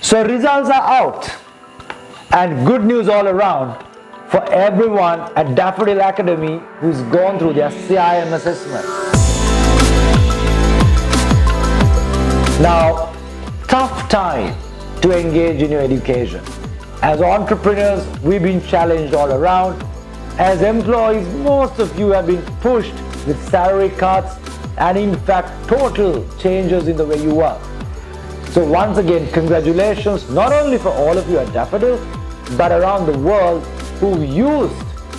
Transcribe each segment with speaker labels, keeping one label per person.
Speaker 1: So results are out, and good news all around for everyone at Daffodil Academy who's gone through their CIM assessment. Now, tough time to engage in your education. As entrepreneurs, we've been challenged all around. As employees, most of you have been pushed with salary cuts and in fact total changes in the way you work. So once again, congratulations not only for all of you at Daffodil, but around the world who used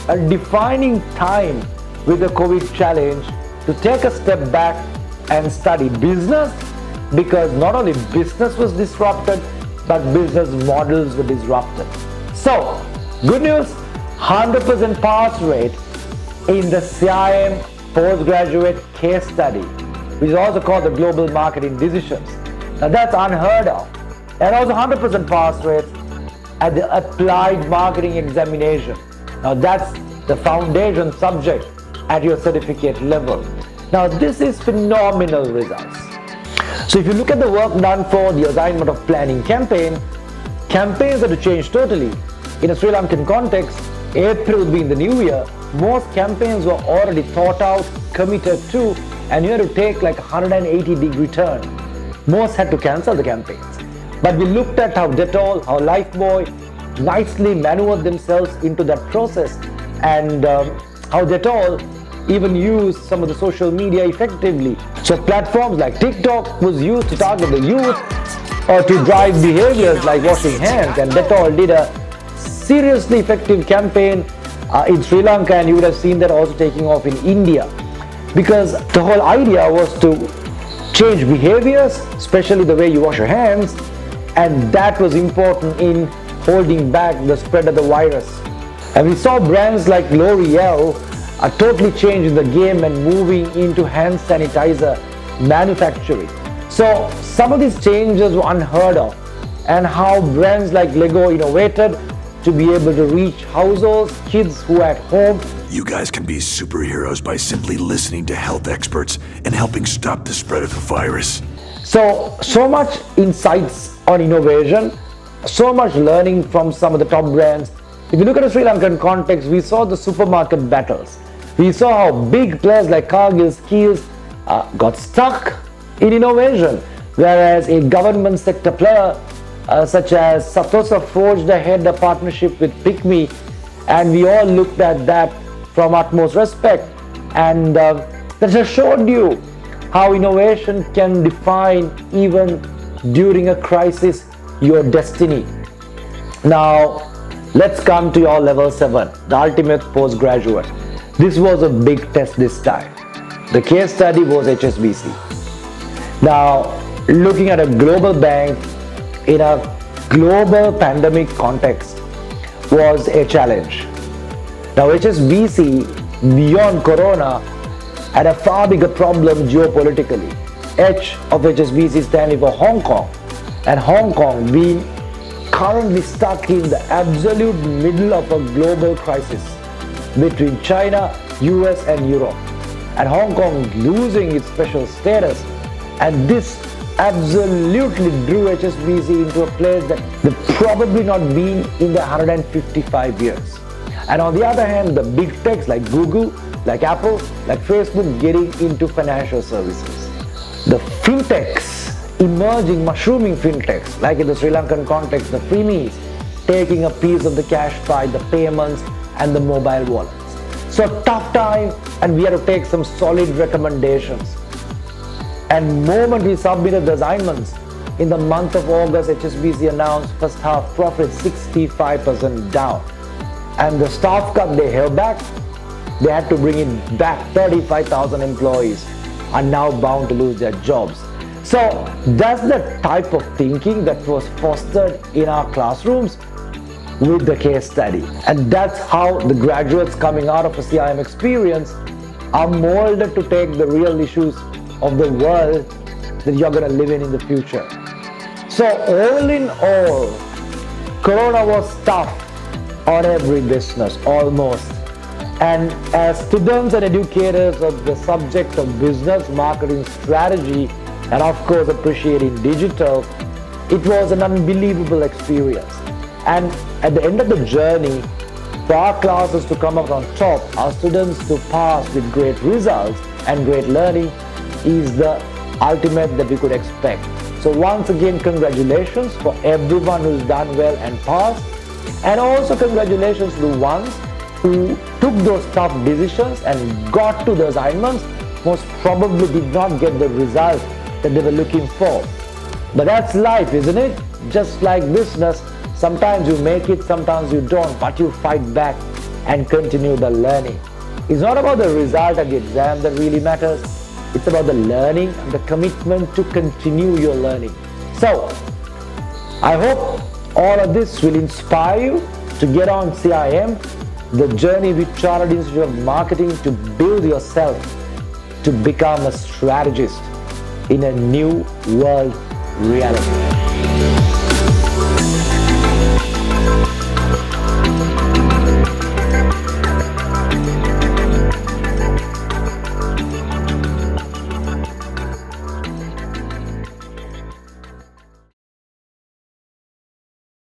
Speaker 1: a defining time with the COVID challenge to take a step back and study business, because not only business was disrupted, but business models were disrupted. So, good news, 100% pass rate in the CIM postgraduate case study, which is also called the Global Marketing Decisions. Now that's unheard of. And also 100% pass rate at the Applied Marketing Examination. Now that's the foundation subject at your certificate level. Now this is phenomenal results. So if you look at the work done for the assignment of planning campaigns are to change totally. In a Sri Lankan context, April being the new year, most campaigns were already thought out, committed to, and you had to take like 180-degree turn. Most had to cancel the campaigns. But we looked at how Dettol, how Lifebuoy nicely maneuvered themselves into that process, and how Dettol even used some of the social media effectively. So platforms like TikTok was used to target the youth or to drive behaviors like washing hands, and Dettol did a seriously effective campaign in Sri Lanka, and you would have seen that also taking off in India, because the whole idea was to change behaviors, especially the way you wash your hands, and that was important in holding back the spread of the virus. And we saw brands like L'Oreal are totally changing the game and moving into hand sanitizer manufacturing. So some of these changes were unheard of, and how brands like Lego innovated to be able to reach households, kids who are at home.
Speaker 2: You guys can be superheroes by simply listening to health experts and helping stop the spread of the virus.
Speaker 1: So much insights on innovation, so much learning from some of the top brands. If you look at a Sri Lankan context, we saw the supermarket battles. We saw how big players like Cargill, Skills got stuck in innovation, whereas a government sector player such as Satosa forged ahead a partnership with Pick.me, and we all looked at that from utmost respect. And that just showed you how innovation can define, even during a crisis, your destiny. Now, let's come to your level 7, the ultimate postgraduate. This was a big test this time. The case study was HSBC. Now, looking at a global bank in a global pandemic context was a challenge. Now, HSBC, beyond Corona, had a far bigger problem geopolitically. H of HSBC standing for Hong Kong, and Hong Kong being currently stuck in the absolute middle of a global crisis between China, US and Europe, and Hong Kong losing its special status. And this absolutely drew HSBC into a place that they've probably not been in the 155 years. And on the other hand, the big techs like Google, like Apple, like Facebook getting into financial services. The fintechs, emerging, mushrooming fintechs, like in the Sri Lankan context, the freebies, taking a piece of the cash pie, the payments and the mobile wallets. So tough time, and we had to take some solid recommendations. And moment we submitted the assignments, in the month of August, HSBC announced first half profit 65% down. And the staff cut they held back, they had to bring in back 35,000 employees are now bound to lose their jobs. So that's the type of thinking that was fostered in our classrooms with the case study. And that's how the graduates coming out of a CIM experience are molded to take the real issues of the world that you're going to live in the future. So all in all, Corona was tough on every business, almost. And as students and educators of the subject of business marketing strategy, and of course appreciating digital, It was an unbelievable experience. And at the end of the journey, for our classes to come out on top, our students to pass with great results and great learning is the ultimate that we could expect. So once again, congratulations for everyone who's done well and passed. And also congratulations to the ones who took those tough decisions and got to the assignments, most probably did not get the result that they were looking for. But that's life, isn't it? Just like business, sometimes you make it, sometimes you don't, but you fight back and continue the learning. It's not about the result at the exam that really matters. It's about the learning and the commitment to continue your learning. So, I hope all of this will inspire you to get on CIM, the journey with Chartered Institute of Marketing to build yourself to become a strategist in a new world reality.